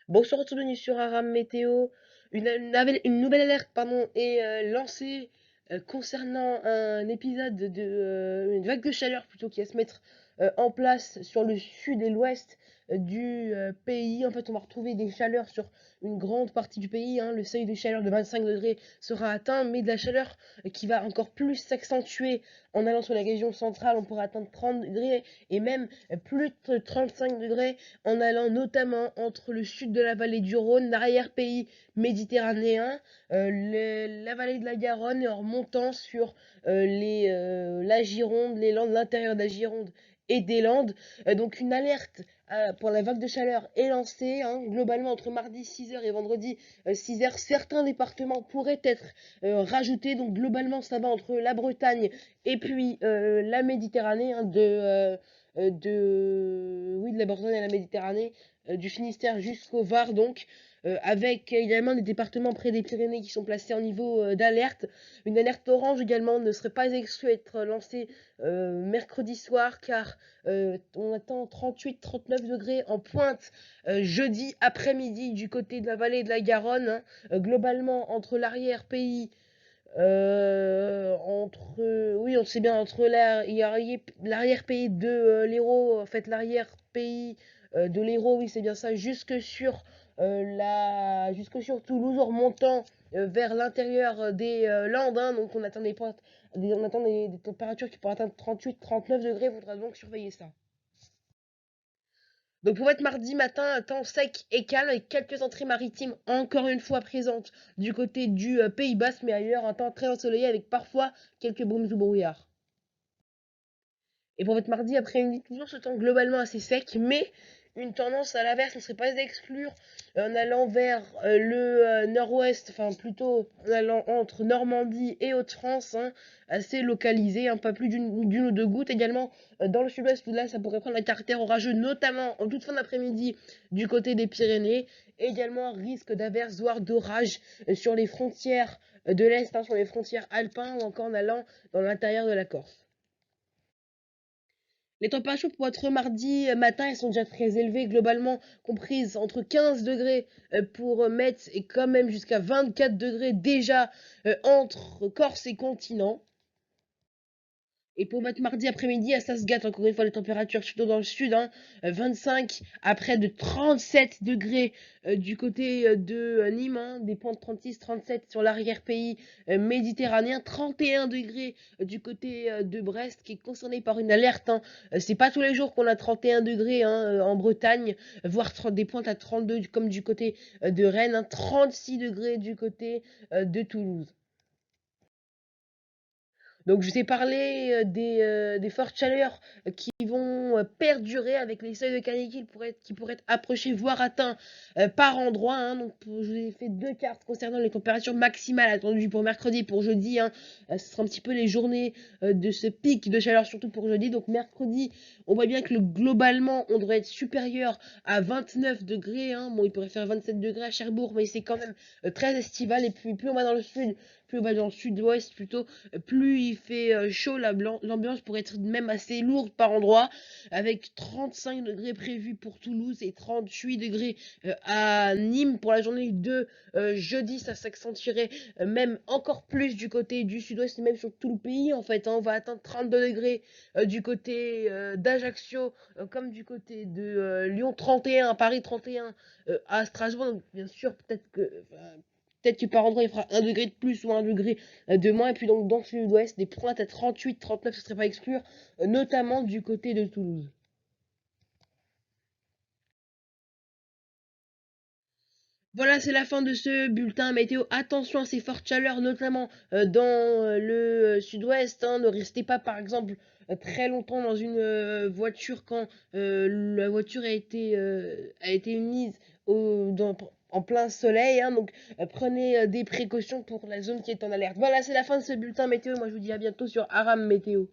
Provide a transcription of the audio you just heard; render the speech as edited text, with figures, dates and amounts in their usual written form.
Bonsoir à tous, bienvenue sur Aram Météo. Une nouvelle alerte pardon, est lancée concernant un épisode une vague de chaleur plutôt qui va se mettre en place sur le sud et l'ouest du pays. En fait, on va retrouver des chaleurs sur une grande partie du pays, hein. Le seuil de chaleur de 25 degrés sera atteint, mais de la chaleur qui va encore plus s'accentuer en allant sur la région centrale. On pourra atteindre 30 degrés et même plus de 35 degrés en allant notamment entre le sud de la vallée du Rhône, l'arrière-pays méditerranéen, la vallée de la Garonne et en remontant sur la Gironde, les Landes, l'intérieur de la Gironde et des Landes. Donc une alerte pour la vague de chaleur est lancée, hein, globalement entre mardi 6 heures et vendredi 6 heures. Certains départements pourraient être rajoutés, donc globalement ça va entre la Bretagne et puis la Méditerranée, hein, oui, de la Bourgogne à la Méditerranée, du Finistère jusqu'au Var, donc, avec également des départements près des Pyrénées qui sont placés en niveau d'alerte. Une alerte orange également ne serait pas exclue d'être lancée mercredi soir, car on attend 38-39 degrés en pointe jeudi après-midi du côté de la vallée de la Garonne, hein. Globalement, entre l'arrière-pays oui, on sait bien, entre l'arrière-pays de l'Hérault, en fait, l'arrière-pays de l'Hérault, oui, c'est bien ça, jusque sur Toulouse, en remontant vers l'intérieur des Landes, hein. Donc on attend des températures qui pourraient atteindre 38-39 degrés, il faudra donc surveiller ça. Donc pour être mardi matin, un temps sec et calme avec quelques entrées maritimes encore une fois présentes du côté du Pays Basque, mais ailleurs un temps très ensoleillé avec parfois quelques brumes ou brouillards. Et pour votre mardi après-midi, toujours ce temps globalement assez sec, mais une tendance à l'inverse ne serait pas à exclure en allant vers le nord-ouest, enfin plutôt en allant entre Normandie et Haute-France, hein, assez localisé, hein, pas plus d'une ou deux gouttes. Également dans le sud-ouest, là ça pourrait prendre un caractère orageux, notamment en toute fin d'après-midi du côté des Pyrénées. Également un risque d'averse, voire d'orage sur les frontières de l'Est, hein, sur les frontières alpines ou encore en allant dans l'intérieur de la Corse. Les températures pour être mardi matin, elles sont déjà très élevées, globalement comprises entre 15 degrés pour Metz et quand même jusqu'à 24 degrés déjà entre Corse et continent. Et pour votre mardi après-midi, ça se gâte encore une fois les températures, surtout dans le sud, hein, 25 à près de 37 degrés du côté de Nîmes, hein, des points de 36-37 sur l'arrière-pays méditerranéen, 31 degrés du côté de Brest qui est concerné par une alerte, hein. C'est pas tous les jours qu'on a 31 degrés, hein, en Bretagne, voire des pointes à 32 comme du côté de Rennes, hein, 36 degrés du côté de Toulouse. Donc je vous ai parlé des fortes chaleurs qui vont perdurer avec les seuils de canicule qui pourraient être approchés, voire atteints par endroit, hein. Donc je vous ai fait deux cartes concernant les températures maximales attendues pour mercredi et pour jeudi, hein. Ce sera un petit peu les journées de ce pic de chaleur, surtout pour jeudi. Donc mercredi, on voit bien que globalement, on devrait être supérieur à 29 degrés, hein. Bon, il pourrait faire 27 degrés à Cherbourg, mais c'est quand même très estival. Et puis plus on va dans le sud, plus on va dans le sud-ouest plutôt, plus il fait chaud, l'ambiance pourrait être même assez lourde par endroit, avec 35 degrés prévus pour Toulouse et 38 degrés à Nîmes pour la journée de jeudi. Ça s'accentuerait même encore plus du côté du sud-ouest, même sur tout le pays en fait, hein. On va atteindre 32 degrés du côté d'Ajaccio, comme du côté de Lyon 31, Paris 31, à Strasbourg. Donc, bien sûr, peut-être que par endroit il fera 1 degré de plus ou 1 degré de moins. Et puis donc dans le sud-ouest, des pointes à 38-39, ce serait pas à exclure, notamment du côté de Toulouse. Voilà, c'est la fin de ce bulletin météo. Attention à ces fortes chaleurs, notamment dans le sud-ouest, hein. Ne restez pas, par exemple, très longtemps dans une voiture quand la voiture a été mise en plein soleil, hein. Donc, prenez des précautions pour la zone qui est en alerte. Voilà, c'est la fin de ce bulletin météo. Moi, je vous dis à bientôt sur Aram Météo.